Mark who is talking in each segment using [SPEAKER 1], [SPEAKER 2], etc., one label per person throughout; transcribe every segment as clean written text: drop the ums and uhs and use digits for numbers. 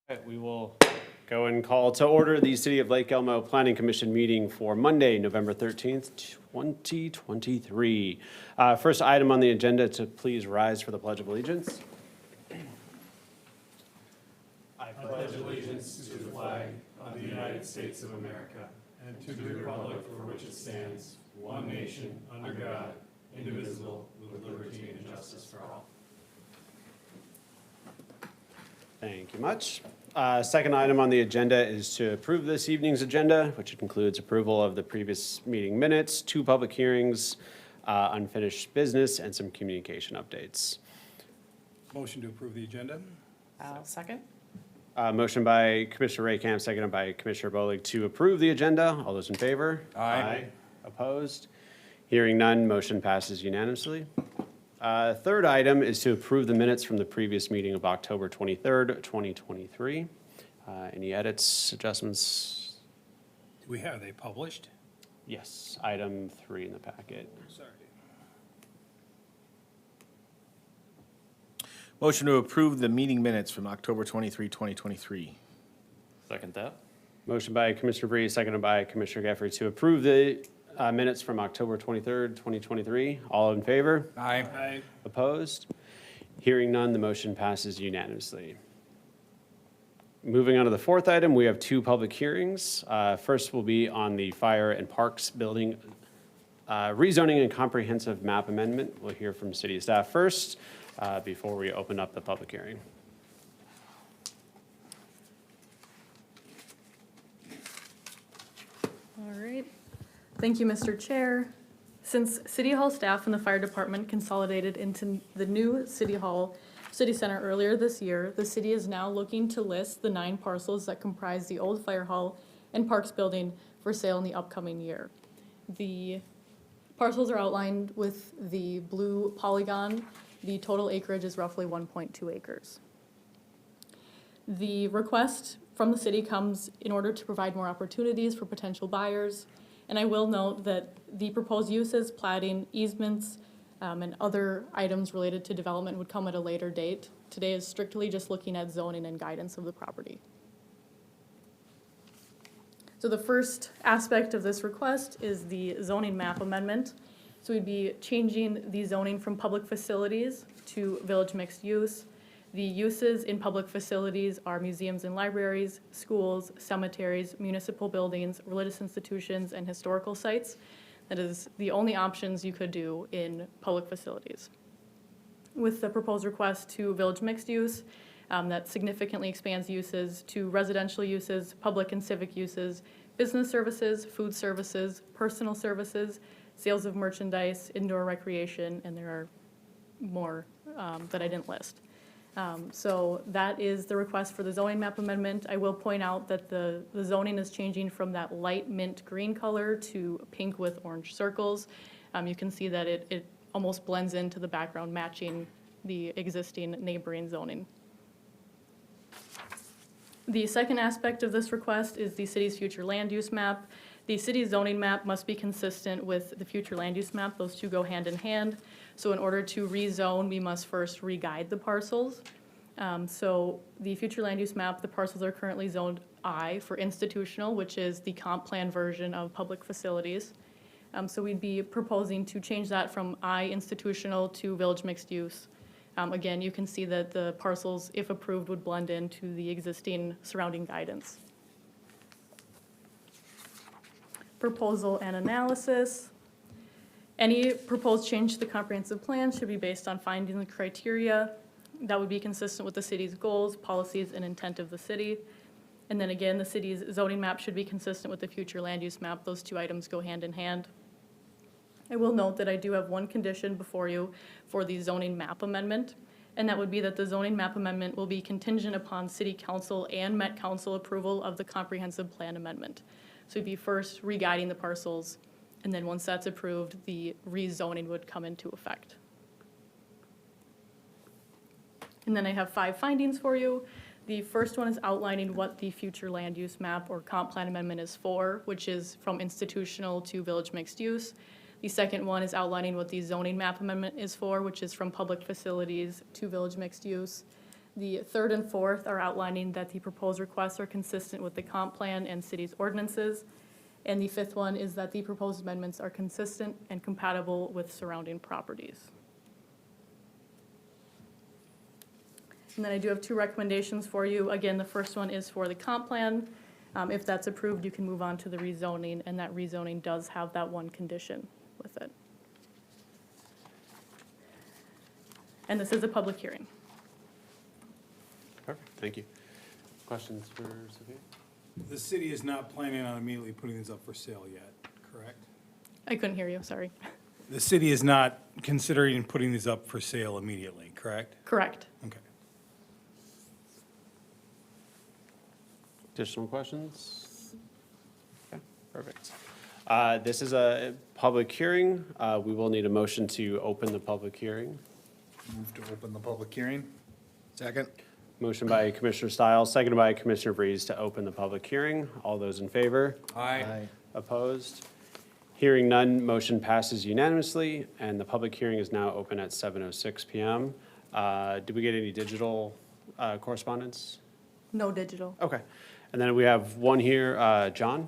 [SPEAKER 1] Right, we will go and call to order the City of Lake Elmo Planning Commission meeting for Monday, November 13th, 2023. First item on the agenda to please rise for the Pledge of Allegiance.
[SPEAKER 2] I pledge allegiance to the flag of the United States of America and to the republic for which it stands, one nation, under God, indivisible, with liberty and justice for all.
[SPEAKER 1] Thank you much. Second item on the agenda is to approve this evening's agenda, which includes approval of the previous meeting minutes, 2 public hearings, unfinished business, and some communication updates.
[SPEAKER 2] Motion to approve the agenda?
[SPEAKER 3] I'll second.
[SPEAKER 1] Motion by Commissioner Raycamp, seconded by Commissioner Bolig to approve the agenda. All those in favor?
[SPEAKER 2] Aye.
[SPEAKER 1] Opposed? Hearing none, motion passes unanimously. Third item is to approve the minutes from the previous meeting of October 23rd, 2023. Any edits, adjustments?
[SPEAKER 2] Do we have they published?
[SPEAKER 1] Yes, item 3 in the packet.
[SPEAKER 2] Sorry.
[SPEAKER 4] Motion to approve the meeting minutes from October 23, 2023.
[SPEAKER 5] Second that.
[SPEAKER 1] Motion by Commissioner Bree, seconded by Commissioner Geffrey to approve the minutes from October 23rd, 2023. All in favor?
[SPEAKER 2] Aye.
[SPEAKER 1] Opposed? Hearing none, the motion passes unanimously. Moving on to the fourth item, we have 2 public hearings. First will be on the Fire and Parks Building rezoning and comprehensive map amendment. We'll hear from city staff first before we open up the public hearing.
[SPEAKER 3] All right. Thank you, Mr. Chair. Since City Hall staff and the fire department consolidated into the new City Center earlier this year, the city is now looking to list the 9 parcels that comprise the old fire hall and parks building for sale in the upcoming year. The parcels are outlined with the blue polygon. The total acreage is roughly 1.2 acres. The request from the city comes in order to provide more opportunities for potential buyers. And I will note that the proposed uses, platting, easements, and other items related to development would come at a later date. Today is strictly just looking at zoning and guidance of the property. So the first aspect of this request is the zoning map amendment. So we'd be changing the zoning from public facilities to village mixed use. The uses in public facilities are museums and libraries, schools, cemeteries, municipal buildings, religious institutions, and historical sites. That is the only options you could do in public facilities. With the proposed request to village mixed use, that significantly expands uses to residential uses, public and civic uses, business services, food services, personal services, sales of merchandise, indoor recreation, and there are more that I didn't list. So that is the request for the zoning map amendment. I will point out that the zoning is changing from that light mint green color to pink with orange circles. You can see that it almost blends into the background, matching the existing neighboring zoning. The second aspect of this request is the city's future land use map. The city's zoning map must be consistent with the future land use map. Those 2 go hand in hand. So in order to rezone, we must first re-guide the parcels. So the future land use map, the parcels are currently zoned I for institutional, which is the comp plan version of public facilities. So we'd be proposing to change that from I institutional to village mixed use. Again, you can see that the parcels, if approved, would blend into the existing surrounding guidance. Proposal and analysis. Any proposed change to the comprehensive plan should be based on findings and criteria that would be consistent with the city's goals, policies, and intent of the city. And then again, the city's zoning map should be consistent with the future land use map. Those 2 items go hand in hand. I will note that I do have one condition before you for the zoning map amendment, and that would be that the zoning map amendment will be contingent upon city council and Met Council approval of the comprehensive plan amendment. So it'd be first re-guiding the parcels, and then once that's approved, the rezoning would come into effect. And then I have 5 findings for you. The first one is outlining what the future land use map or comp plan amendment is for, which is from institutional to village mixed use. The second one is outlining what the zoning map amendment is for, which is from public facilities to village mixed use. The third and fourth are outlining that the proposed requests are consistent with the comp plan and city's ordinances. And the fifth one is that the proposed amendments are consistent and compatible with surrounding properties. And then I do have two recommendations for you. Again, the first one is for the comp plan. If that's approved, you can move on to the rezoning, and that rezoning does have that one condition with it. And this is a public hearing.
[SPEAKER 1] Perfect, thank you. Questions for Sophia?
[SPEAKER 2] The city is not planning on immediately putting these up for sale yet, correct?
[SPEAKER 3] I couldn't hear you, sorry.
[SPEAKER 2] The city is not considering putting these up for sale immediately, correct?
[SPEAKER 3] Correct.
[SPEAKER 2] Okay.
[SPEAKER 1] Additional questions? Okay, perfect. This is a public hearing. We will need a motion to open the public hearing.
[SPEAKER 4] Move to open the public hearing. Second.
[SPEAKER 1] Motion by Commissioner Stiles, seconded by Commissioner Breeze to open the public hearing. All those in favor? Opposed? Hearing none, motion passes unanimously, and the public hearing is now open at 7:06 PM. Did we get any digital correspondence?
[SPEAKER 3] No digital.
[SPEAKER 1] Okay. And then we have one here, John.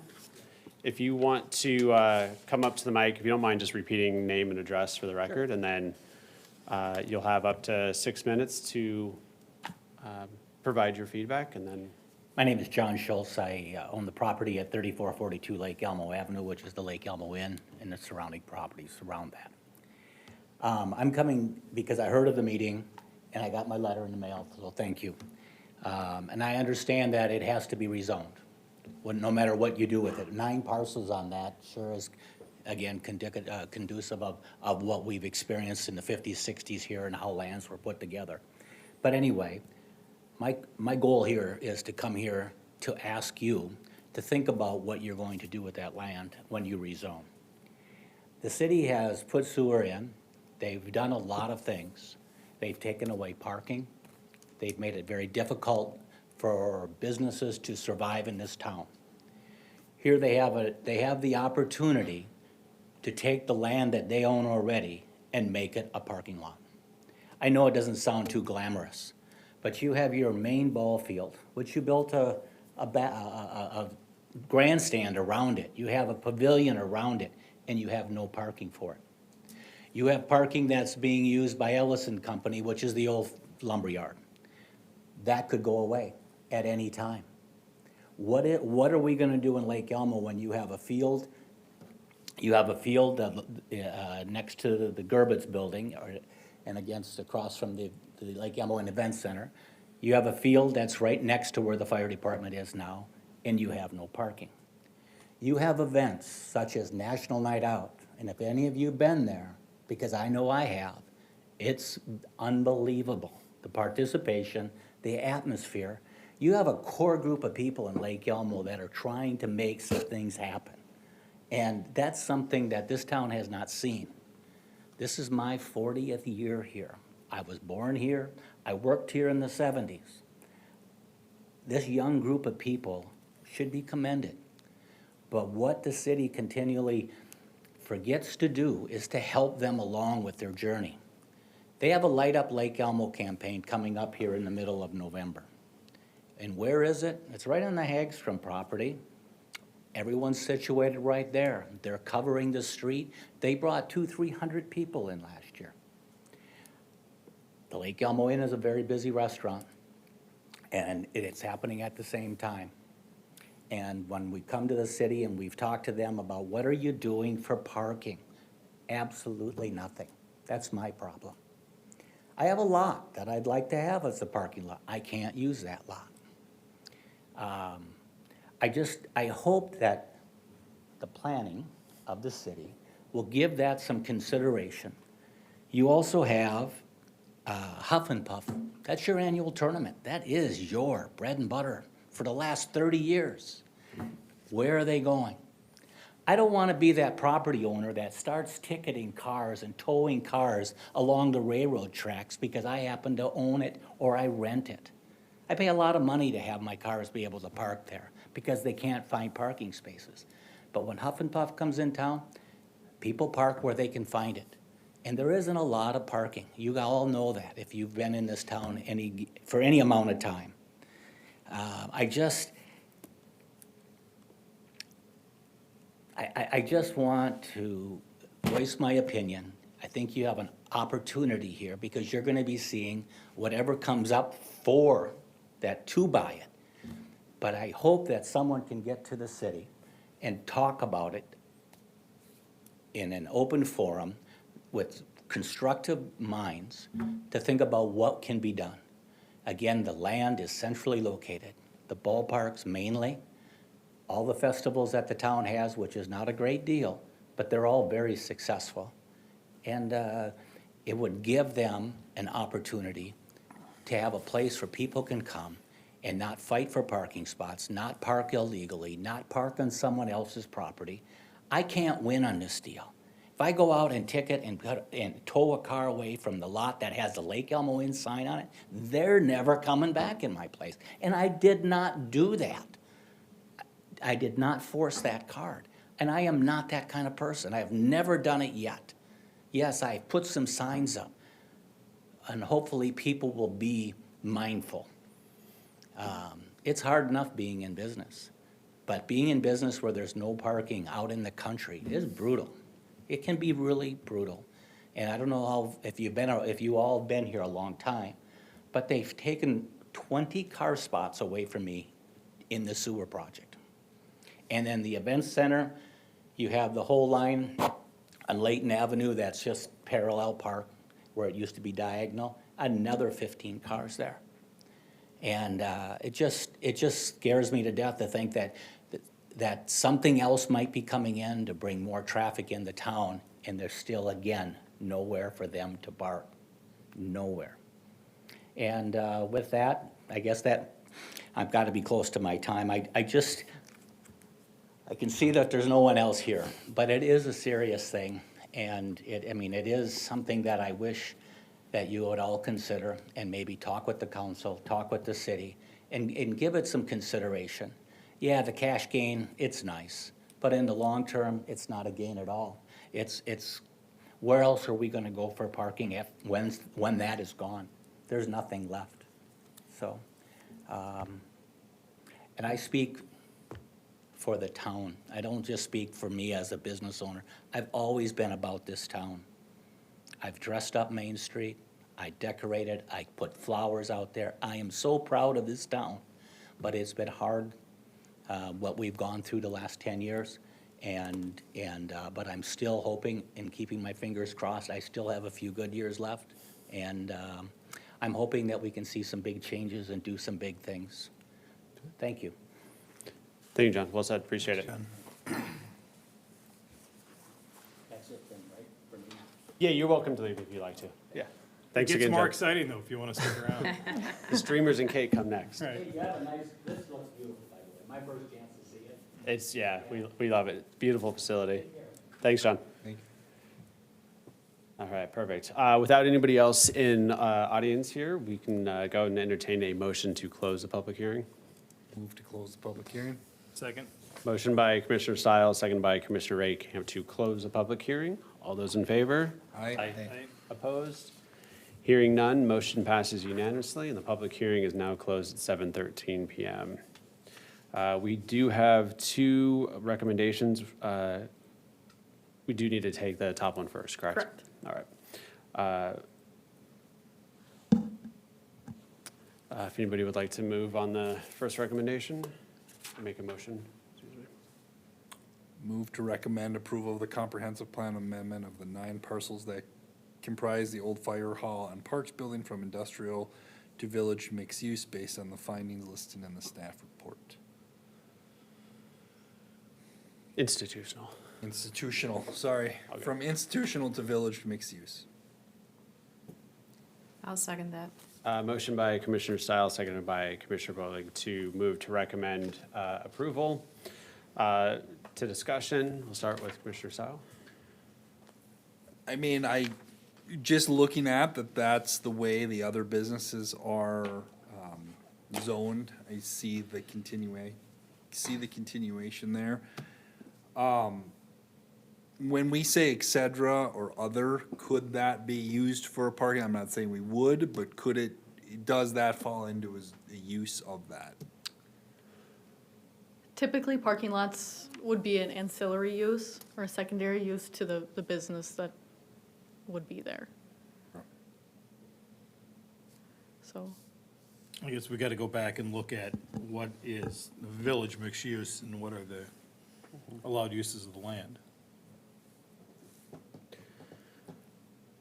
[SPEAKER 1] If you want to come up to the mic, if you don't mind just repeating name and address for the record, and then you'll have up to 6 minutes to provide your feedback, and then,
[SPEAKER 5] My name is John Schultz. I own the property at 3442 Lake Elmo Avenue, which is the Lake Elmo Inn, and the surrounding properties around that. I'm coming because I heard of the meeting, and I got my letter in the mail, so thank you. And I understand that it has to be rezoned, no matter what you do with it. 9 parcels on that sure is, again, conducive of what we've experienced in the 50s, 60s here and how lands were put together. But anyway, my goal here is to come here to ask you to think about what you're going to do with that land when you rezone. The city has put sewer in. They've done a lot of things. They've taken away parking. They've made it very difficult for businesses to survive in this town. Here they have the opportunity to take the land that they own already and make it a parking lot. I know it doesn't sound too glamorous, but you have your main ball field, which you built a grandstand around it. You have a pavilion around it, and you have no parking for it. You have parking that's being used by Ellison Company, which is the old lumberyard. That could go away at any time. What are we gonna do in Lake Elmo when you have a field? You have a field next to the Gerbitz building, and across from the Lake Elmo and Event Center. You have a field that's right next to where the fire department is now, and you have no parking. You have events such as National Night Out, and if any of you have been there, because I know I have, it's unbelievable. The participation, the atmosphere. You have a core group of people in Lake Elmo that are trying to make some things happen. And that's something that this town has not seen. This is my 40th year here. I was born here. I worked here in the 70s. This young group of people should be commended. But what the city continually forgets to do is to help them along with their journey. They have a Light Up Lake Elmo campaign coming up here in the middle of November. And where is it? It's right on the Hagstrom property. Everyone's situated right there. They're covering the street. They brought 200-300 people in last year. The Lake Elmo Inn is a very busy restaurant, and it's happening at the same time. And when we come to the city and we've talked to them about what are you doing for parking? Absolutely nothing. That's my problem. I have a lot that I'd like to have as a parking lot. I can't use that lot. I hope that the planning of the city will give that some consideration. You also have Huff and Puff. That's your annual tournament. That is your bread and butter for the last 30 years. Where are they going? I don't want to be that property owner that starts ticketing cars and towing cars along the railroad tracks because I happen to own it or I rent it. I pay a lot of money to have my cars be able to park there because they can't find parking spaces. But when Huff and Puff comes in town, people park where they can find it. And there isn't a lot of parking. You all know that if you've been in this town for any amount of time. I just want to voice my opinion. I think you have an opportunity here because you're gonna be seeing whatever comes up for that to buy it. But I hope that someone can get to the city and talk about it in an open forum with constructive minds to think about what can be done. Again, the land is centrally located. The ballparks mainly, all the festivals that the town has, which is not a great deal, but they're all very successful. And it would give them an opportunity to have a place where people can come and not fight for parking spots, not park illegally, not park on someone else's property. I can't win on this deal. If I go out and ticket and tow a car away from the lot that has the Lake Elmo Inn sign on it, they're never coming back in my place. And I did not do that. I did not force that card. And I am not that kind of person. I have never done it yet. Yes, I put some signs up, and hopefully people will be mindful. It's hard enough being in business, but being in business where there's no parking out in the country is brutal. It can be really brutal. And I don't know how, if you all have been here a long time, but they've taken 20 car spots away from me in the sewer project. And then the event center, you have the whole line on Layton Avenue that's just parallel park where it used to be diagonal, another 15 cars there. And it just scares me to death to think that something else might be coming in to bring more traffic in the town, and there's still, again, nowhere for them to park, nowhere. And with that, I guess that, I've got to be close to my time. I can see that there's no one else here, but it is a serious thing. And it is something that I wish that you would all consider and maybe talk with the council, talk with the city, and give it some consideration. Yeah, the cash gain, it's nice, but in the long term, it's not a gain at all. It's where else are we gonna go for parking when that is gone? There's nothing left. So, and I speak for the town. I don't just speak for me as a business owner. I've always been about this town. I've dressed up Main Street, I decorated, I put flowers out there. I am so proud of this town, but it's been hard, what we've gone through the last 10 years. But I'm still hoping and keeping my fingers crossed. I still have a few good years left. And I'm hoping that we can see some big changes and do some big things. Thank you.
[SPEAKER 1] Thank you, John. Well said. Appreciate it.
[SPEAKER 5] That's it then, right, for me?
[SPEAKER 1] Yeah, you're welcome to leave if you'd like to. Yeah. Thanks
[SPEAKER 2] It gets
[SPEAKER 1] again,
[SPEAKER 2] more
[SPEAKER 1] John.
[SPEAKER 2] exciting though, if you want to stick around.
[SPEAKER 1] The streamers and cake come next.
[SPEAKER 2] Right.
[SPEAKER 5] Hey, you have a nice, this looks beautiful, by the way. My first chance to see it.
[SPEAKER 1] It's, yeah, we love it. Beautiful facility. Thanks, John.
[SPEAKER 4] Thank you.
[SPEAKER 1] All right, perfect. Without anybody else in audience here, we can go and entertain a motion to close the public hearing.
[SPEAKER 4] Move to close the public hearing.
[SPEAKER 2] Second.
[SPEAKER 1] Motion by Commissioner Stiles, second by Commissioner Rake to close the public hearing. All those in favor?
[SPEAKER 4] Aye.
[SPEAKER 1] Opposed? Hearing none, motion passes unanimously, and the public hearing is now closed at 7:13 PM. We do have two recommendations. We do need to take the top one first, correct?
[SPEAKER 3] Correct.
[SPEAKER 1] All right. If anybody would like to move on the first recommendation, make a motion. Excuse me.
[SPEAKER 6] Move to recommend approval of the comprehensive plan amendment of the 9 parcels that comprise the old fire hall and parks building from industrial to village mixed use based on the findings listed in the staff report.
[SPEAKER 1] Institutional.
[SPEAKER 6] Institutional, sorry,
[SPEAKER 1] Okay.
[SPEAKER 6] from institutional to village mixed use.
[SPEAKER 7] I'll second that.
[SPEAKER 1] Motion by Commissioner Stiles, seconded by Commissioner Bolig to move to recommend approval. To discussion, we'll start with Commissioner Stiles.
[SPEAKER 6] I mean, just looking at that, that's the way the other businesses are zoned. I see the continuation there. when we say et cetera or other, could that be used for parking? I'm not saying we would, but could it, does that fall into a use of that?
[SPEAKER 3] Typically, parking lots would be an ancillary use or a secondary use to the business that would be there. So,
[SPEAKER 2] I guess we gotta go back and look at what is village mixed use and what are the allowed uses of the land.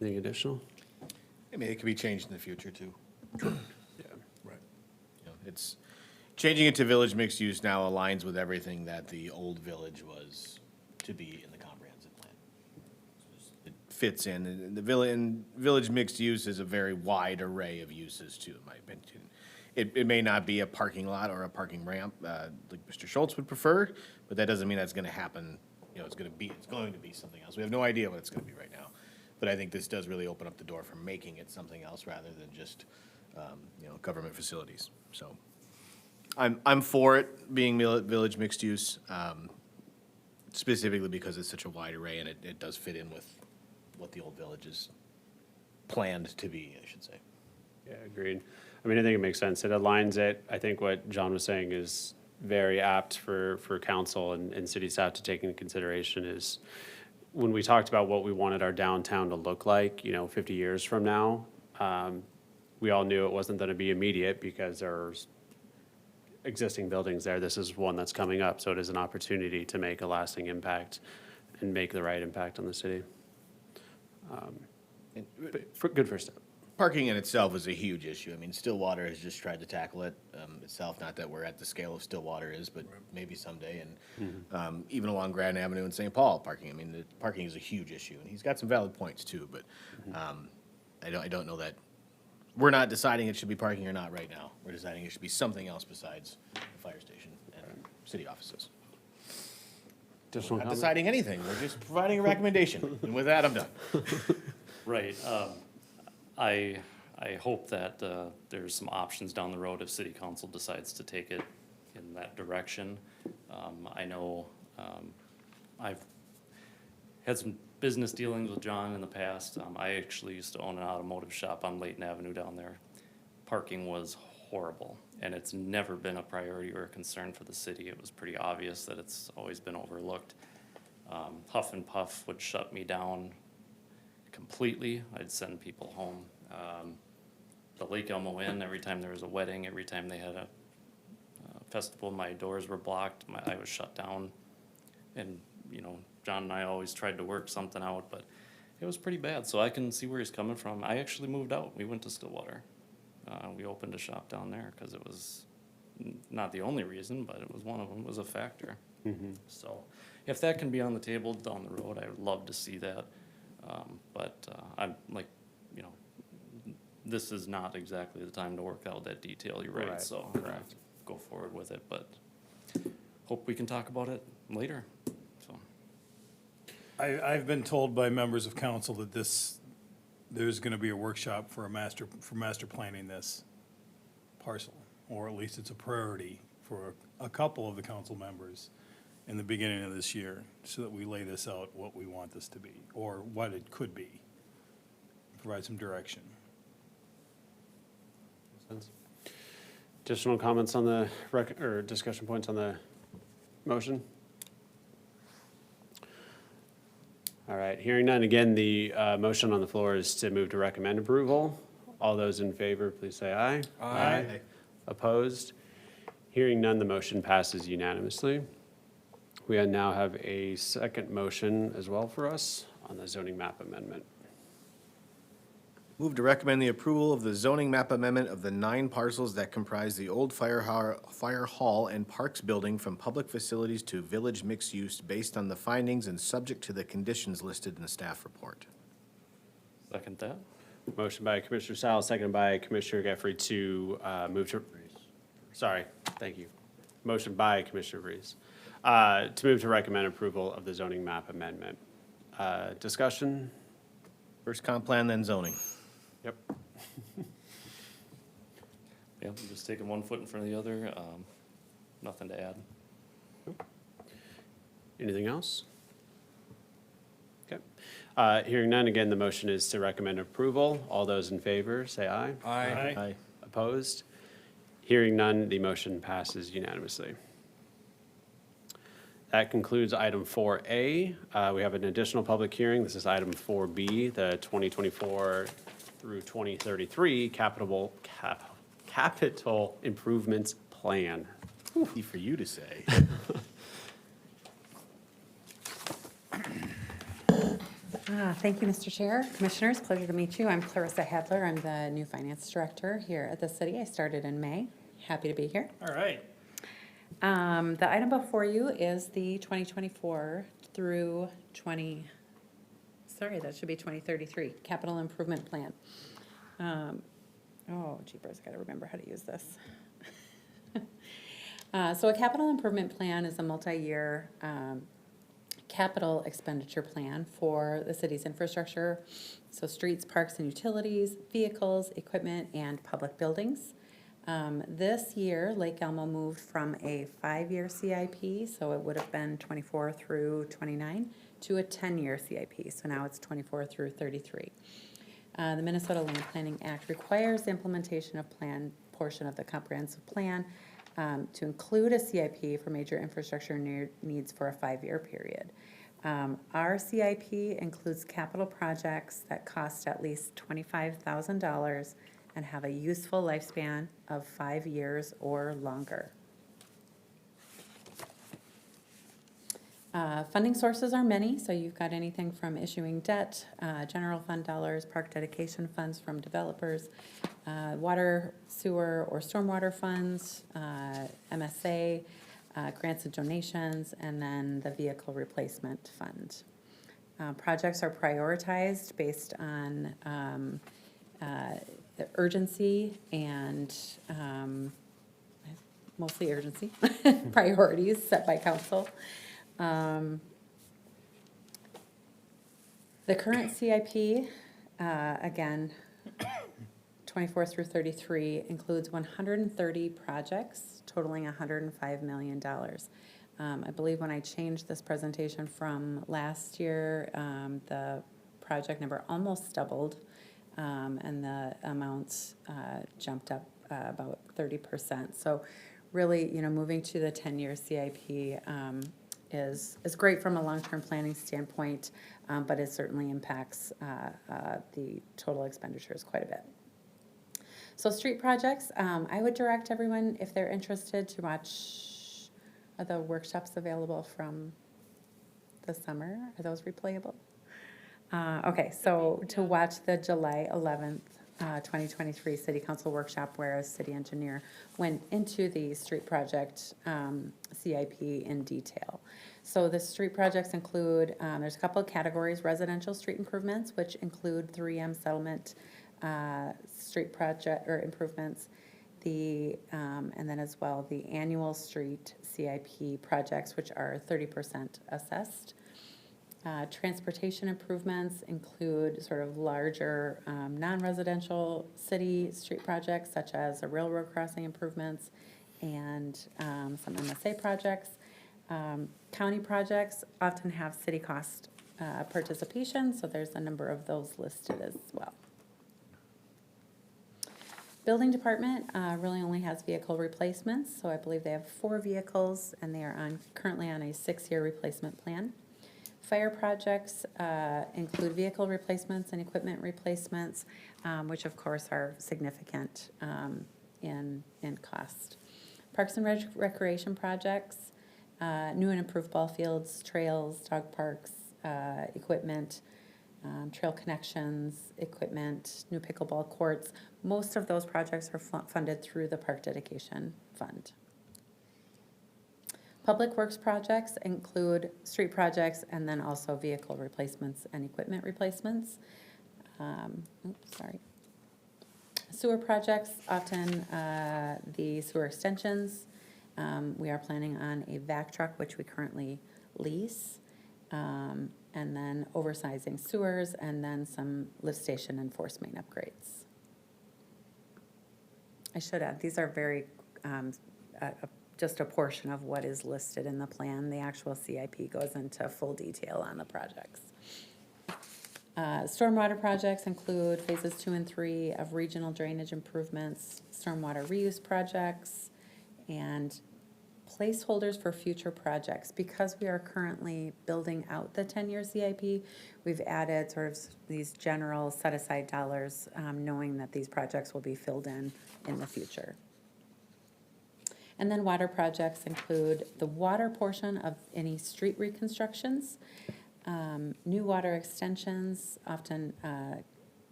[SPEAKER 1] Anything additional?
[SPEAKER 4] I mean, it could be changed in the future too.
[SPEAKER 1] Yeah.
[SPEAKER 6] Right.
[SPEAKER 4] You know, it's, changing it to village mixed use now aligns with everything that the old village was to be in the comprehensive plan. It fits in, and village mixed use is a very wide array of uses too, in my opinion. It may not be a parking lot or a parking ramp, like Mr. Schultz would prefer, but that doesn't mean that's gonna happen, you know, it's going to be something else. We have no idea what it's gonna be right now. But I think this does really open up the door for making it something else rather than just, you know, government facilities, so. I'm for it being village mixed use, specifically because it's such a wide array and it does fit in with what the old village is planned to be, I should say.
[SPEAKER 1] Yeah, agreed. I mean, I think it makes sense. It aligns it. I think what John was saying is very apt for council and city staff to take into consideration is when we talked about what we wanted our downtown to look like, you know, 50 years from now, we all knew it wasn't going to be immediate because there's existing buildings there. This is one that's coming up, so it is an opportunity to make a lasting impact and make the right impact on the city. Good first step.
[SPEAKER 4] Parking in itself is a huge issue. I mean, Stillwater has just tried to tackle it itself. Not that we're at the scale of Stillwater is, but maybe someday. And even along Grand Avenue in St. Paul, parking. I mean, the parking is a huge issue, and he's got some valid points too. But I don't know that we're not deciding it should be parking or not right now. We're deciding it should be something else besides the fire station and city offices.
[SPEAKER 1] Additional
[SPEAKER 4] Not
[SPEAKER 1] comment?
[SPEAKER 4] deciding anything. We're just providing a recommendation. And with that, I'm done.
[SPEAKER 7] Right. I hope that there's some options down the road if city council decides to take it in that direction. I know I've had some business dealings with John in the past. I actually used to own an automotive shop on Layton Avenue down there. Parking was horrible, and it's never been a priority or a concern for the city. It was pretty obvious that it's always been overlooked. Huff and Puff would shut me down completely. I'd send people home. The Lake Elmo Inn, every time there was a wedding, every time they had a festival, my doors were blocked, I was shut down. And, you know, John and I always tried to work something out, but it was pretty bad, so I can see where he's coming from. I actually moved out. We went to Stillwater. We opened a shop down there because it was not the only reason, but it was one of them, it was a factor. So if that can be on the table down the road, I would love to see that. But I'm like, you know, this is not exactly the time to work out that detail, you're right,
[SPEAKER 1] Right,
[SPEAKER 7] so I'm gonna go forward with it, but hope we can talk about it later, so.
[SPEAKER 2] I've been told by members of council that there's gonna be a workshop for master planning this parcel, or at least it's a priority for a couple of the council members in the beginning of this year, so that we lay this out, what we want this to be, or what it could be. Provide some direction.
[SPEAKER 1] Sense. Additional comments on the or discussion points on the motion? All right, hearing none, again, the motion on the floor is to move to recommend approval. All those in favor, please say aye.
[SPEAKER 6] Aye.
[SPEAKER 1] Opposed? Hearing none, the motion passes unanimously. We now have a second motion as well for us on the zoning map amendment.
[SPEAKER 4] Move to recommend the approval of the zoning map amendment of the 9 parcels that comprise the old fire hall and parks building from public facilities to village mixed use based on the findings and subject to the conditions listed in the staff report.
[SPEAKER 7] Second that?
[SPEAKER 1] Motion by Commissioner Stiles, seconded by Commissioner Geffrey to move to, sorry, thank you. Motion by Commissioner Breeze, to move to recommend approval of the zoning map amendment. Discussion?
[SPEAKER 4] First comp plan, then zoning.
[SPEAKER 1] Yep.
[SPEAKER 7] Yeah, I'm just taking one foot in front of the other, nothing to add.
[SPEAKER 1] Anything else? Hearing none, again, the motion is to recommend approval. All those in favor, say aye.
[SPEAKER 6] Aye.
[SPEAKER 4] Aye.
[SPEAKER 1] Opposed? Hearing none, the motion passes unanimously. That concludes item 4A. We have an additional public hearing. This is item 4B, the 2024 through 2033 capital improvements plan.
[SPEAKER 4] Easy for you to say.
[SPEAKER 8] Thank you, Mr. Chair. Commissioners, pleasure to meet you. I'm Clarissa Hadler. I'm the new finance director here at the city. I started in May. Happy to be here.
[SPEAKER 2] All right.
[SPEAKER 8] The item before you is the 2024 through 2033 capital improvement plan. Oh, jeepers, I gotta remember how to use this. So a capital improvement plan is a multi-year capital expenditure plan for the city's infrastructure, so streets, parks, and utilities, vehicles, equipment, and public buildings. This year, Lake Elmo moved from a 5-year CIP, so it would have been 24 through 29, to a 10-year CIP, so now it's 24 through 33. The Minnesota Land Planning Act requires the implementation of plan portion of the comprehensive plan to include a CIP for major infrastructure needs for a 5-year period. Our CIP includes capital projects that cost at least $25,000 and have a useful lifespan of 5 years or longer. Funding sources are many, so you've got anything from issuing debt, general fund dollars, park dedication funds from developers, water, sewer, or stormwater funds, MSA, grants and donations, and then the vehicle replacement fund. Projects are prioritized based on the urgency and mostly urgency, priorities set by council. The current CIP, again, 24 through 33, includes 130 projects totaling $105 million. I believe when I changed this presentation from last year, the project number almost doubled, and the amounts jumped up about 30%. So really, moving to the 10-year CIP is great from a long-term planning standpoint, but it certainly impacts the total expenditures quite a bit. So street projects, I would direct everyone, if they're interested, to watch the workshops available from the summer. Are those replayable? Okay, so to watch the July 11th, 2023 City Council workshop where a city engineer went into the street project CIP in detail. So the street projects include, there's a couple of categories: residential street improvements, which include 3M settlement street project or improvements, and then as well the annual street CIP projects, which are 30% assessed. Transportation improvements include sort of larger non-residential city street projects such as a railroad crossing improvements and some MSA projects. County projects often have city cost participation, so there's a number of those listed as well. Building department really only has vehicle replacements, so I believe they have 4 vehicles and they are currently on a 6-year replacement plan. Fire projects include vehicle replacements and equipment replacements, which of course are significant in cost. Parks and recreation projects, new and improved ball fields, trails, dog parks, equipment, trail connections, equipment, new pickleball courts. Most of those projects are funded through the Park Dedication Fund. Public works projects include street projects and then also vehicle replacements and equipment replacements. Sewer projects, often the sewer extensions. We are planning on a vac truck, which we currently lease, and then oversizing sewers, and then some lift station and force main upgrades. I should add, these are very just a portion of what is listed in the plan. The actual CIP goes into full detail on the projects. Stormwater projects include phases 2 and 3 of regional drainage improvements, stormwater reuse projects, and placeholders for future projects. Because we are currently building out the 10-year CIP, we've added sort of these general set-aside dollars, knowing that these projects will be filled in the future. And then water projects include the water portion of any street reconstructions. New water extensions often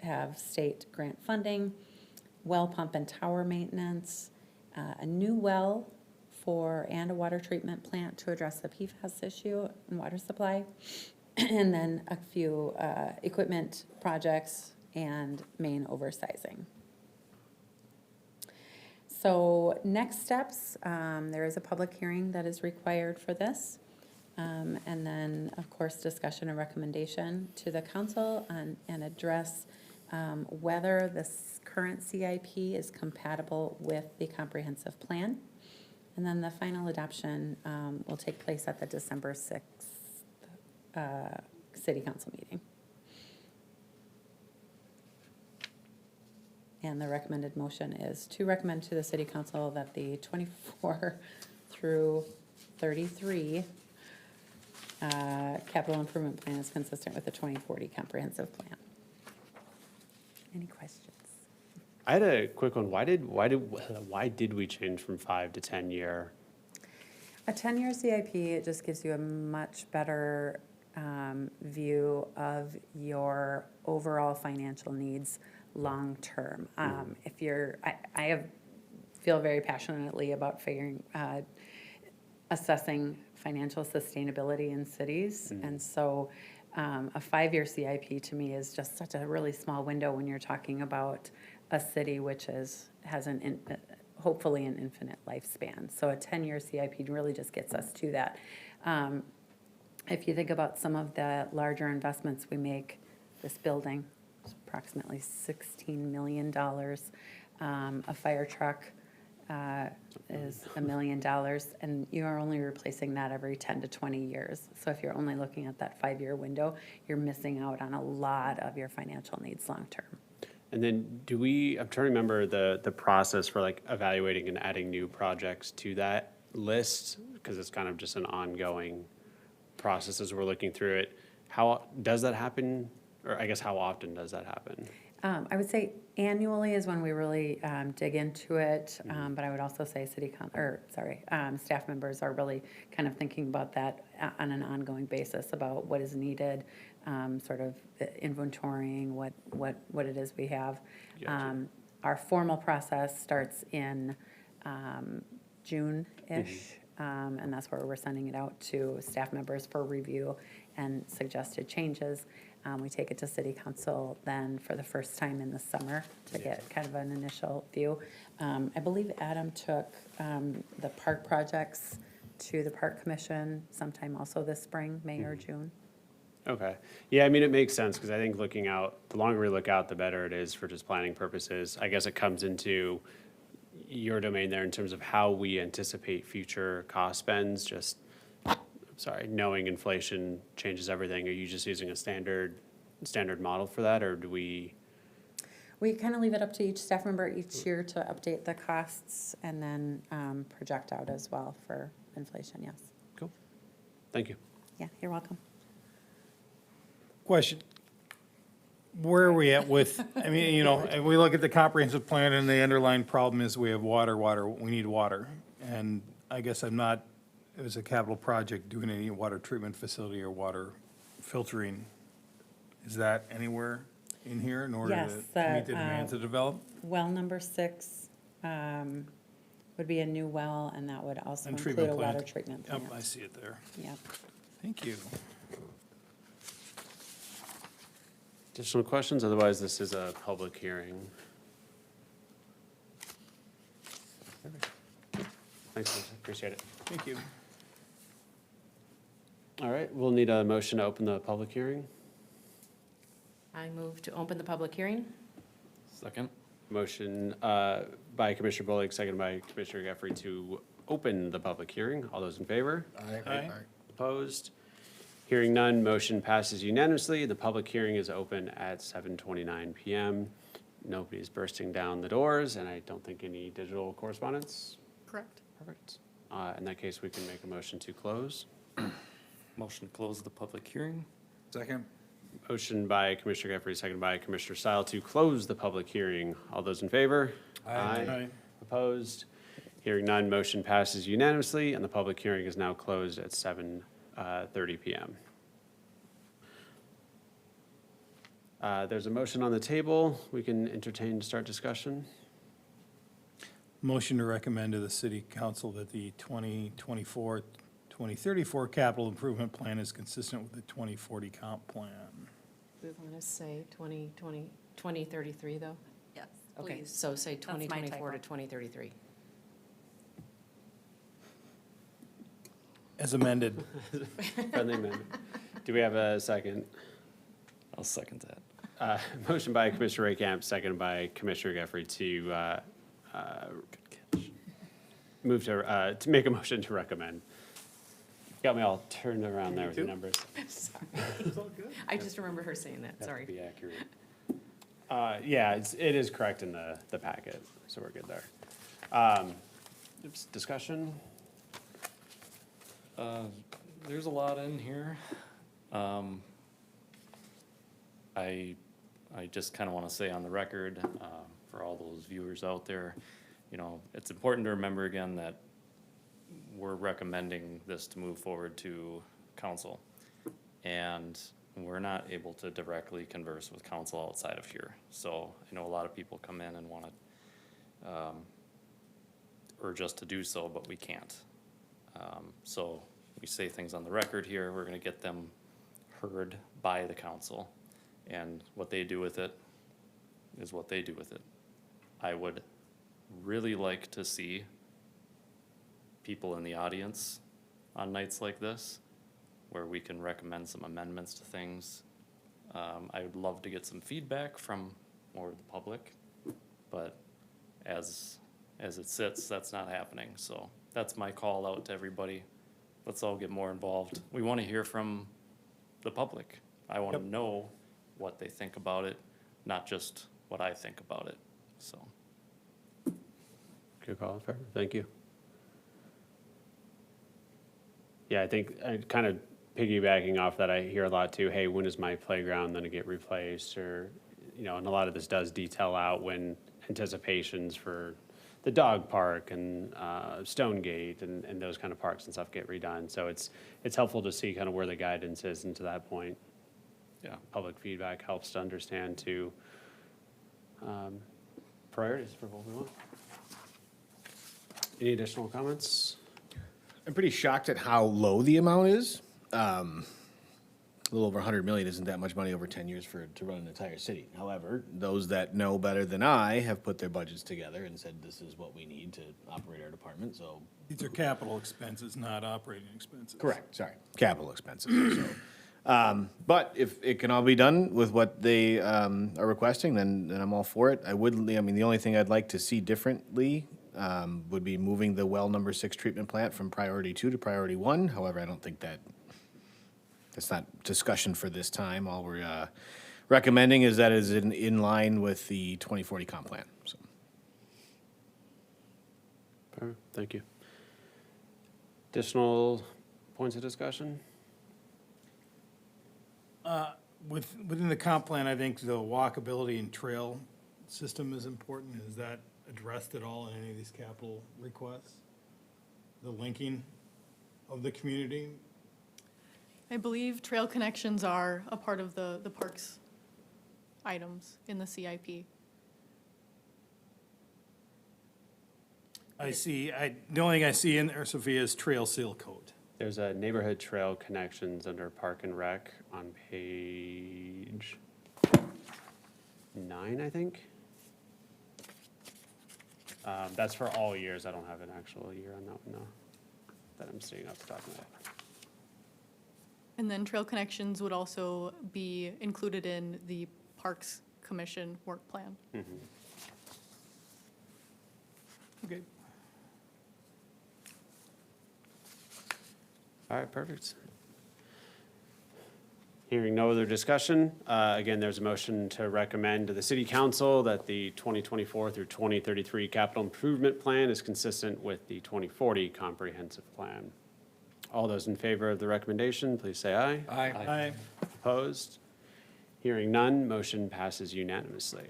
[SPEAKER 8] have state grant funding, well pump and tower maintenance, a new well and a water treatment plant to address the PFAS issue in water supply, and then a few equipment projects and main oversizing. So next steps, there is a public hearing that is required for this. And then, of course, discussion and recommendation to the council and address whether this current CIP is compatible with the comprehensive plan. And then the final adoption will take place at the December 6th city council meeting. And the recommended motion is to recommend to the city council that the 24 through 33 capital improvement plan is consistent with the 2040 comprehensive plan. Any questions?
[SPEAKER 1] I had a quick one. Why did we change from 5 to 10 year?
[SPEAKER 8] A 10-year CIP, it just gives you a much better view of your overall financial needs long-term. If you're, feel very passionately about assessing financial sustainability in cities. And so a 5-year CIP to me is just such a really small window when you're talking about a city which has hopefully an infinite lifespan. So a 10-year CIP really just gets us to that. If you think about some of the larger investments we make, this building is approximately $16 million. A fire truck is $1 million, and you are only replacing that every 10 to 20 years. So if you're only looking at that 5-year window, you're missing out on a lot of your financial needs long-term.
[SPEAKER 1] And then I'm trying to remember the process for like evaluating and adding new projects to that list, because it's kind of just an ongoing process as we're looking through it. How does that happen? Or I guess how often does that happen?
[SPEAKER 8] I would say annually is when we really dig into it, but I would also say staff members are really kind of thinking about that on an ongoing basis about what is needed, sort of inventorying what it is we have.
[SPEAKER 1] Gotcha.
[SPEAKER 8] Our formal process starts in June-ish, and that's where we're sending it out to staff members for review and suggested changes. We take it to city council then for the first time in the summer to get kind of an initial view. I believe Adam took the park projects to the park commission sometime also this spring, May or June.
[SPEAKER 1] Okay. Yeah, I mean, it makes sense because I think looking out, the longer we look out, the better it is for just planning purposes. I guess it comes into your domain there in terms of how we anticipate future cost spends, knowing inflation changes everything. Are you just using a standard model for that, or do we?
[SPEAKER 8] We kind of leave it up to each staff member each year to update the costs and then project out as well for inflation, yes.
[SPEAKER 1] Cool. Thank you.
[SPEAKER 8] Yeah, you're welcome.
[SPEAKER 9] Question. Where are we at with, I mean, and we look at the comprehensive plan and the underlying problem is we have water, we need water. And I guess I'm not, as a capital project, doing any water treatment facility or water filtering. Is that anywhere in here in order
[SPEAKER 8] Yes,
[SPEAKER 9] to meet
[SPEAKER 8] that,
[SPEAKER 9] the demands to develop?
[SPEAKER 8] Well, number 6 would be a new well, and that would also
[SPEAKER 9] And
[SPEAKER 8] include
[SPEAKER 9] treatment
[SPEAKER 8] a water
[SPEAKER 9] plant.
[SPEAKER 8] treatment plant.
[SPEAKER 9] Yep, I see it there.
[SPEAKER 8] Yep.
[SPEAKER 9] Thank you.
[SPEAKER 1] Additional questions? Otherwise, this is a public hearing. Thanks, Lisa. Appreciate it.
[SPEAKER 9] Thank you.
[SPEAKER 1] All right, we'll need a motion to open the public hearing.
[SPEAKER 10] I move to open the public hearing.
[SPEAKER 7] Second?
[SPEAKER 1] Motion by Commissioner Bullock, seconded by Commissioner Jeffrey to open the public hearing. All those in favor?
[SPEAKER 9] Aye.
[SPEAKER 1] Opposed? Hearing none, motion passes unanimously. The public hearing is open at 7:29 PM. Nobody's bursting down the doors, and I don't think any digital correspondence.
[SPEAKER 3] Correct.
[SPEAKER 1] Perfect. In that case, we can make a motion to close.
[SPEAKER 7] Motion to close the public hearing?
[SPEAKER 6] Second?
[SPEAKER 1] Motion by Commissioner Jeffrey, seconded by Commissioner Stile to close the public hearing. All those in favor?
[SPEAKER 9] Aye.
[SPEAKER 1] Opposed? Hearing none, motion passes unanimously, and the public hearing is now closed at 7:30 PM. There's a motion on the table. We can entertain to start discussion.
[SPEAKER 9] Motion to recommend to the city council that the 2024, 2034 capital improvement plan is consistent with the 2040 comp plan.
[SPEAKER 10] We want to say 2033, though?
[SPEAKER 8] Yes,
[SPEAKER 10] Okay,
[SPEAKER 8] please.
[SPEAKER 10] so say
[SPEAKER 8] That's my
[SPEAKER 10] 2024 to
[SPEAKER 8] typo.
[SPEAKER 10] 2033.
[SPEAKER 9] As amended.
[SPEAKER 1] Friendly amendment. Do we have a second?
[SPEAKER 7] I'll second that.
[SPEAKER 1] Motion by Commissioner Raycamp, seconded by Commissioner Jeffrey to move to make a motion to recommend. Got me all turned around there with the numbers.
[SPEAKER 10] Sorry. I just remember her saying that,
[SPEAKER 1] Have to
[SPEAKER 10] sorry.
[SPEAKER 1] be accurate. Yeah, it is correct in the packet, so we're good there. Discussion?
[SPEAKER 7] There's a lot in here. I just kind of want to say on the record, for all those viewers out there, you know, it's important to remember again that we're recommending this to move forward to council. And we're not able to directly converse with council outside of here. So I know a lot of people come in and want to urge us to do so, but we can't. So we say things on the record here, we're gonna get them heard by the council. And what they do with it is what they do with it. I would really like to see people in the audience on nights like this, where we can recommend some amendments to things. I would love to get some feedback from more of the public, but as it sits, that's not happening. So that's my call out to everybody. Let's all get more involved. We want to hear from the public. I want to know what they think about it, not just what I think about it, so.
[SPEAKER 1] Good call, fair, thank you. Yeah, I think, kind of piggybacking off that, I hear a lot too, hey, when is my playground gonna get replaced, or, you know, and a lot of this does detail out when anticipations for the dog park and Stonegate and those kind of parks and stuff get redone, so it's helpful to see kind of where the guidance is, and to that point,
[SPEAKER 7] Yeah.
[SPEAKER 1] public feedback helps to understand too, priorities for what we want. Any additional comments?
[SPEAKER 4] I'm pretty shocked at how low the amount is. A little over 100 million isn't that much money over 10 years to run an entire city. However, those that know better than I have put their budgets together and said, this is what we need to operate our department, so.
[SPEAKER 9] These are capital expenses, not operating expenses.
[SPEAKER 4] Correct, sorry, capital expenses, so. But if it can all be done with what they, are requesting, then I'm all for it. I mean, the only thing I'd like to see differently, would be moving the well number 6 treatment plant from priority 2 to priority 1. However, I don't think that's not discussion for this time. All we're, recommending is that is in line with the 2040 comp plan, so.
[SPEAKER 1] Fair, thank you. Additional points of discussion?
[SPEAKER 9] Within the comp plan, I think the walkability and trail system is important. Is that addressed at all in any of these capital requests? The linking of the community?
[SPEAKER 3] I believe trail connections are a part of the parks items in the CIP.
[SPEAKER 9] The only thing I see in there, Sophia, is trail seal coat.
[SPEAKER 1] There's a neighborhood trail connections under Park and Rec on page 9, I think. That's for all years. I don't have an actual year on that one, no, that I'm seeing off the top of my head.
[SPEAKER 3] And then trail connections would also be included in the Parks Commission work plan.
[SPEAKER 9] Okay.
[SPEAKER 1] All right, perfect. Hearing no other discussion, again, there's a motion to recommend to the city council that the 2024 through 2033 capital improvement plan is consistent with the 2040 comprehensive plan. All those in favor of the recommendation, please say aye.
[SPEAKER 6] Aye.
[SPEAKER 1] Opposed? Hearing none, motion passes unanimously.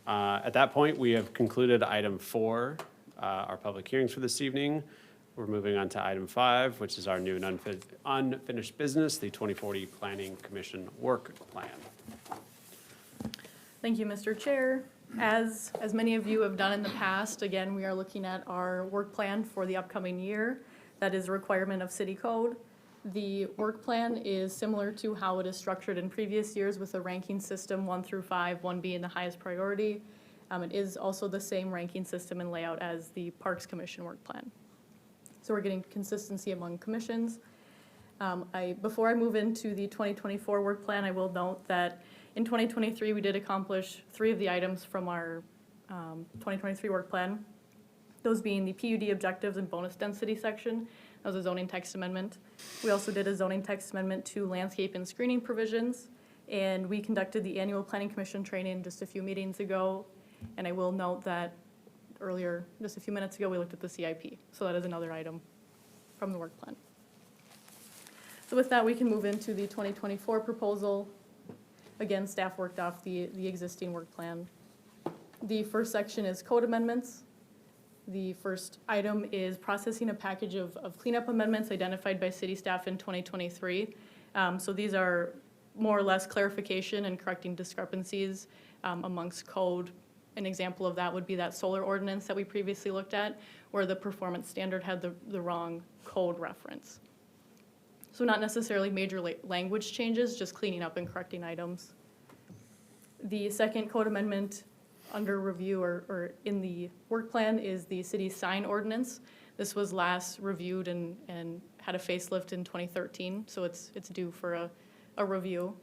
[SPEAKER 1] At that point, we have concluded item 4, our public hearings for this evening. We're moving on to item 5, which is our new and unfinished business, the 2040 Planning Commission Work Plan.
[SPEAKER 3] Thank you, Mr. Chair. As many of you have done in the past, again, we are looking at our work plan for the upcoming year. That is a requirement of city code. The work plan is similar to how it is structured in previous years with a ranking system 1 through 5, 1 being the highest priority. It is also the same ranking system and layout as the Parks Commission work plan. So we're getting consistency among commissions. Before I move into the 2024 work plan, I will note that in 2023, we did accomplish 3 of the items from our 2023 work plan. Those being the PUD objectives and bonus density section. That was a zoning text amendment. We also did a zoning text amendment to landscape and screening provisions. And we conducted the annual planning commission training just a few meetings ago. And I will note that earlier, just a few minutes ago, we looked at the CIP. So that is another item from the work plan. So with that, we can move into the 2024 proposal. Again, staff worked off the existing work plan. The first section is code amendments. The first item is processing a package of cleanup amendments identified by city staff in 2023. So these are more or less clarification and correcting discrepancies amongst code. An example of that would be that solar ordinance that we previously looked at, where the performance standard had the wrong code reference. So not necessarily major language changes, just cleaning up and correcting items. The second code amendment under review or in the work plan is the city sign ordinance. This was last reviewed and had a facelift in 2013, so it's due for a review.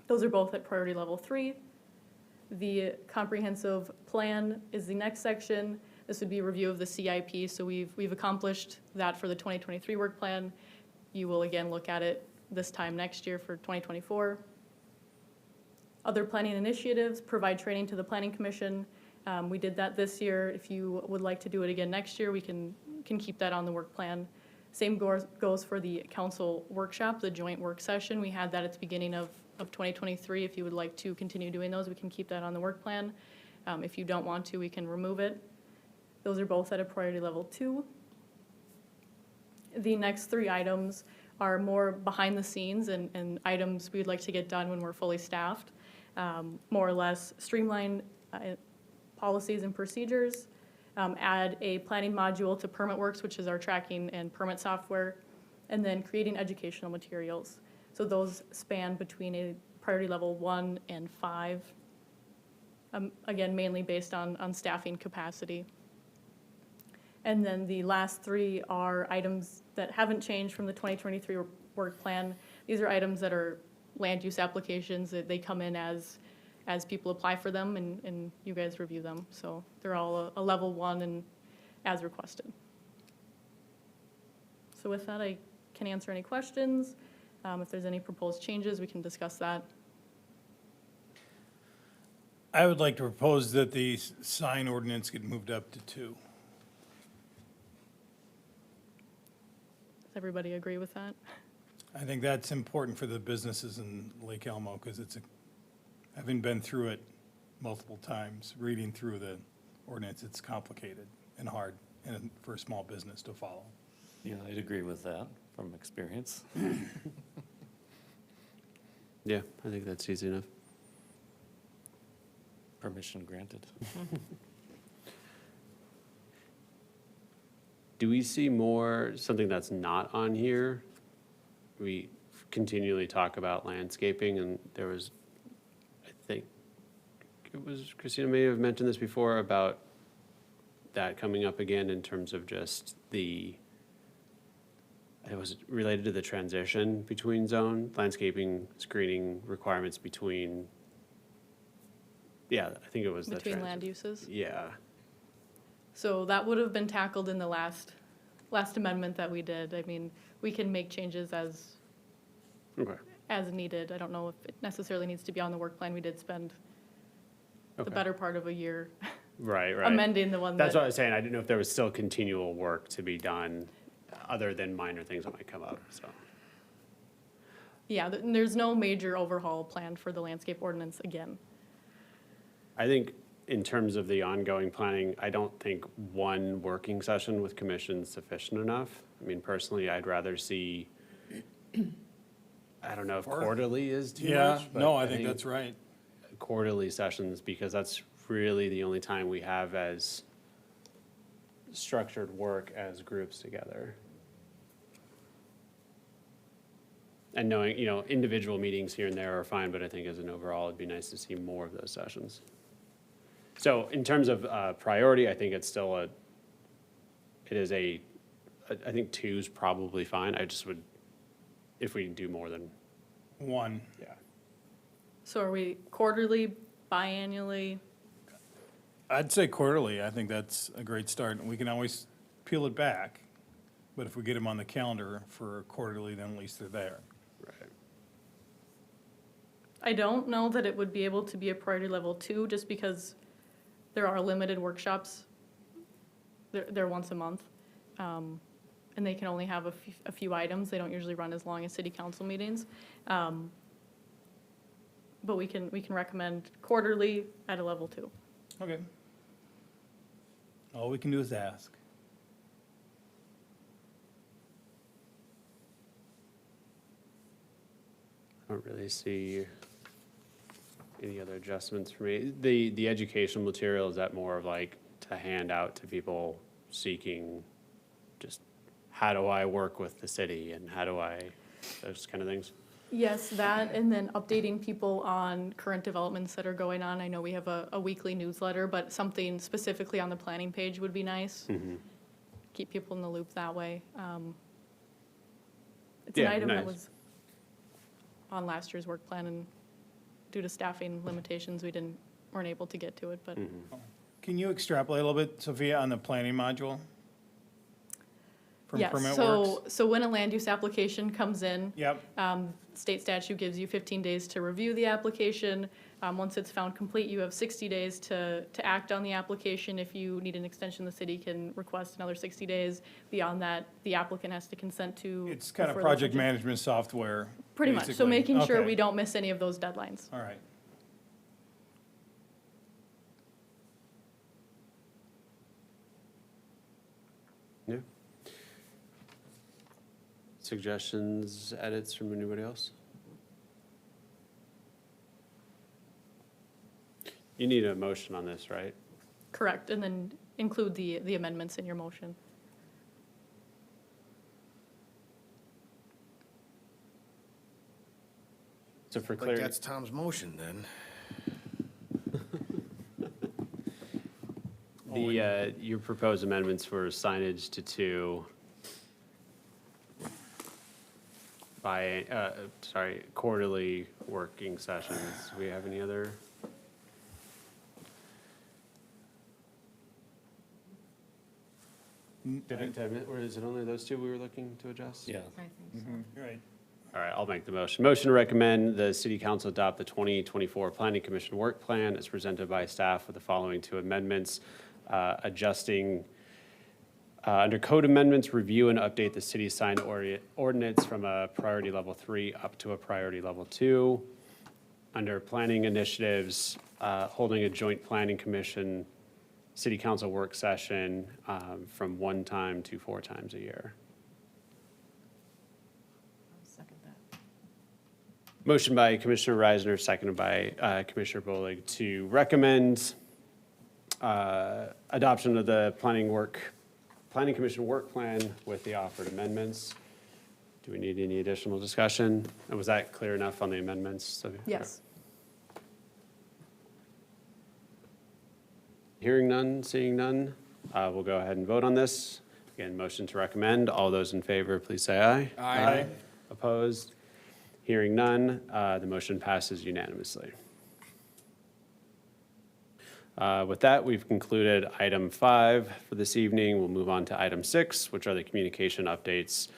[SPEAKER 3] Those are both at priority level 3. The comprehensive plan is the next section. This would be a review of the CIP, so we've accomplished that for the 2023 work plan. You will again look at it this time next year for 2024. Other planning initiatives, provide training to the Planning Commission. We did that this year. If you would like to do it again next year, we can keep that on the work plan. Same goes for the council workshop, the joint work session. We had that at the beginning of 2023. If you would like to continue doing those, we can keep that on the work plan. If you don't want to, we can remove it. Those are both at a priority level 2. The next 3 items are more behind the scenes and items we'd like to get done when we're fully staffed. More or less streamline policies and procedures, add a planning module to PermitWorks, which is our tracking and permit software, and then creating educational materials. So those span between a priority level 1 and 5, again, mainly based on staffing capacity. And then the last 3 are items that haven't changed from the 2023 work plan. These are items that are land use applications, that they come in as people apply for them and you guys review them. So they're all a level 1 and as requested. So with that, I can answer any questions. If there's any proposed changes, we can discuss that.
[SPEAKER 9] I would like to propose that the sign ordinance get moved up to 2.
[SPEAKER 3] Does everybody agree with that?
[SPEAKER 9] I think that's important for the businesses in Lake Elmo, because having been through it multiple times, reading through the ordinance, it's complicated and hard and for a small business to follow.
[SPEAKER 7] Yeah, I'd agree with that from experience.
[SPEAKER 1] Yeah, I think that's easy enough.
[SPEAKER 7] Permission granted.
[SPEAKER 1] Do we see something that's not on here? We continually talk about landscaping, and there was, I think, it was, Christina may have mentioned this before, about that coming up again in terms of just it was related to the transition between landscaping, screening requirements between, I think it was
[SPEAKER 3] Between land uses?
[SPEAKER 1] Yeah.
[SPEAKER 3] So that would have been tackled in the last last amendment that we did. I mean, we can make changes
[SPEAKER 1] Okay.
[SPEAKER 3] as needed. I don't know if it necessarily needs to be on the work plan. We did spend the
[SPEAKER 1] Okay.
[SPEAKER 3] better part of a year
[SPEAKER 1] Right, right.
[SPEAKER 3] amending the one
[SPEAKER 1] That's what I
[SPEAKER 3] that,
[SPEAKER 1] was saying. I didn't know if there was still continual work to be done, other than minor things that might come up, so.
[SPEAKER 3] yeah, there's no major overhaul planned for the landscape ordinance again.
[SPEAKER 1] I think in terms of the ongoing planning, I don't think one working session with commission is sufficient enough. I mean, personally, I'd rather see, I don't know if quarterly is too
[SPEAKER 9] Yeah,
[SPEAKER 1] much. but
[SPEAKER 9] no, I think that's right.
[SPEAKER 1] quarterly sessions, because that's really the only time we have as structured work as groups together. And knowing, individual meetings here and there are fine, but I think as an overall, it'd be nice to see more of those sessions. So in terms of priority, I think it's still I think two's probably fine. I just would, if we do more than,
[SPEAKER 9] One.
[SPEAKER 1] yeah.
[SPEAKER 3] So are we quarterly, biannually?
[SPEAKER 9] I'd say quarterly. I think that's a great start. And we can always peel it back. But if we get them on the calendar for quarterly, then at least they're there.
[SPEAKER 1] Right.
[SPEAKER 3] I don't know that it would be able to be a priority level 2, just because there are limited workshops. They're once a month. And they can only have a few items. They don't usually run as long as city council meetings. But we can recommend quarterly at a level 2.
[SPEAKER 9] Okay. All we can do is ask.
[SPEAKER 1] I don't really see any other adjustments for me. The educational material, is that more of like to hand out to people seeking just how do I work with the city and those kind of things?
[SPEAKER 3] Yes, that, and then updating people on current developments that are going on. I know we have a weekly newsletter, but something specifically on the planning page would be nice. Keep people in the loop that way. It's an
[SPEAKER 1] Yeah,
[SPEAKER 3] item that
[SPEAKER 1] nice.
[SPEAKER 3] was on last year's work plan, and due to staffing limitations, weren't able to get to it, but
[SPEAKER 9] Can you extrapolate a little bit, Sophia, on the planning module? From
[SPEAKER 3] yes,
[SPEAKER 9] Permit
[SPEAKER 3] so,
[SPEAKER 9] Works?
[SPEAKER 3] so when a land use application comes in,
[SPEAKER 9] Yep,
[SPEAKER 3] state statute gives you 15 days to review the application. Once it's found complete, you have 60 days to act on the application. If you need an extension, the city can request another 60 days. Beyond that, the applicant has to consent to.
[SPEAKER 9] it's kind of
[SPEAKER 3] further
[SPEAKER 9] project
[SPEAKER 3] extension.
[SPEAKER 9] management software.
[SPEAKER 3] Pretty much, so
[SPEAKER 9] basically.
[SPEAKER 3] making sure
[SPEAKER 9] Okay.
[SPEAKER 3] we don't miss any of those deadlines.
[SPEAKER 9] All right.
[SPEAKER 1] Yeah. Suggestions, edits from anybody else? You need a motion on this, right?
[SPEAKER 3] Correct, and then include the amendments in your motion.
[SPEAKER 1] So for
[SPEAKER 4] Like
[SPEAKER 1] clarity,
[SPEAKER 4] that's Tom's motion then.
[SPEAKER 1] your proposed amendments were signage to 2 quarterly working sessions. Do we have any other? Or is it only those 2 we were looking to adjust?
[SPEAKER 7] Yeah.
[SPEAKER 9] Right.
[SPEAKER 1] All right, I'll make the motion. Motion to recommend the city council adopt the 2024 Planning Commission Work Plan as presented by staff with the following 2 amendments. Adjusting, under code amendments, review and update the city sign ordinance from a priority level 3 up to a priority level 2. Under planning initiatives, holding a joint planning commission, city council work session from 1 time to 4 times a year.
[SPEAKER 10] Second that.
[SPEAKER 1] Motion by Commissioner Reisner, seconded by Commissioner Bolig to recommend adoption of the Planning Commission Work Plan with the offered amendments. Do we need any additional discussion? And was that clear enough on the amendments? So-
[SPEAKER 3] Yes.
[SPEAKER 1] Hearing none, seeing none, we'll go ahead and vote on this. Again, motion to recommend. All those in favor, please say aye.
[SPEAKER 6] Aye.
[SPEAKER 1] Opposed? Hearing none, the motion passes unanimously. With that, we've concluded item 5 for this evening. We'll move on to item 6, which are the communication updates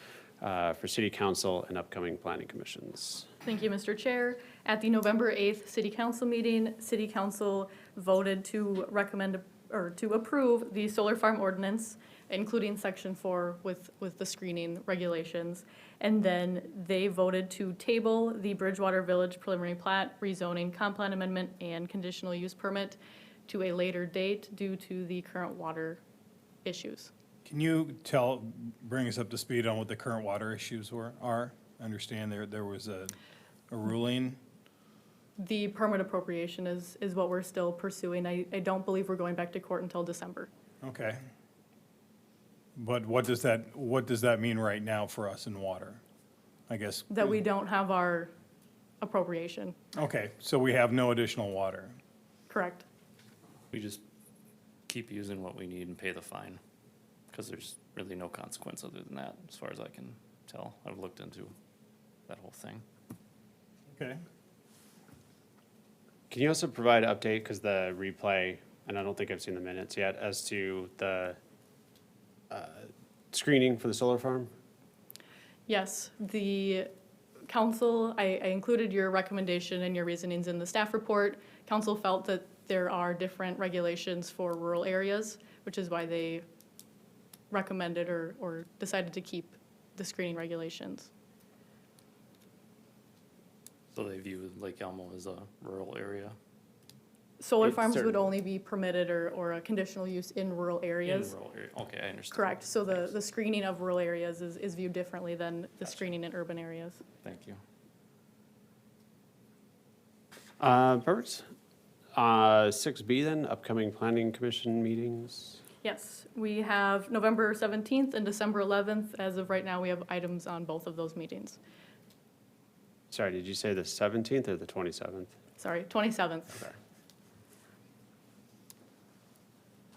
[SPEAKER 1] for city council and upcoming planning commissions.
[SPEAKER 3] Thank you, Mr. Chair. At the November 8th city council meeting, city council voted to recommend or to approve the solar farm ordinance, including section 4 with the screening regulations. And then they voted to table the Bridgewater Village preliminary plat, rezoning, comp plan amendment, and conditional use permit to a later date due to the current water issues.
[SPEAKER 9] Can you bring us up to speed on what the current water issues are? I understand there was a ruling.
[SPEAKER 3] The permit appropriation is what we're still pursuing. I don't believe we're going back to court until December.
[SPEAKER 9] Okay. But what does that mean right now for us in water? I guess.
[SPEAKER 3] That we don't have our appropriation,
[SPEAKER 9] Okay, so we have no additional water.
[SPEAKER 3] correct?
[SPEAKER 7] We just keep using what we need and pay the fine, because there's really no consequence other than that, as far as I can tell. I've looked into that whole thing.
[SPEAKER 9] Okay.
[SPEAKER 1] Can you also provide an update, because the replay, and I don't think I've seen the minutes yet, as to the screening for the solar farm?
[SPEAKER 3] Yes, the council, I included your recommendation and your reasonings in the staff report. Council felt that there are different regulations for rural areas, which is why they recommended or decided to keep the screening regulations.
[SPEAKER 7] So they view Lake Elmo as a rural area?
[SPEAKER 3] Solar
[SPEAKER 1] It's
[SPEAKER 3] farms would
[SPEAKER 1] certain-
[SPEAKER 3] only be permitted or a conditional use in rural
[SPEAKER 7] In
[SPEAKER 3] areas.
[SPEAKER 7] rural area, okay, I understand.
[SPEAKER 3] Correct, so the screening of rural areas is viewed differently than the screening in urban areas.
[SPEAKER 7] Thank you.
[SPEAKER 1] Perfect. 6B then, upcoming planning commission meetings.
[SPEAKER 3] Yes, we have November 17th and December 11th. As of right now, we have items on both of those meetings.
[SPEAKER 1] Sorry, did you say the 17th or the 27th?
[SPEAKER 3] Sorry, 27th.
[SPEAKER 1] Okay.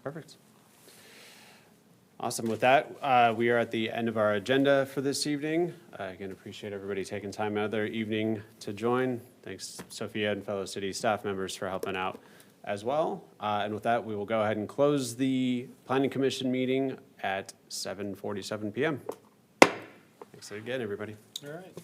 [SPEAKER 1] Perfect. Awesome. With that, we are at the end of our agenda for this evening. Again, appreciate everybody taking time out of their evening to join. Thanks, Sophia and fellow city staff members for helping out as well. And with that, we will go ahead and close the Planning Commission meeting at 7:47 PM. Thanks again, everybody.
[SPEAKER 9] All right.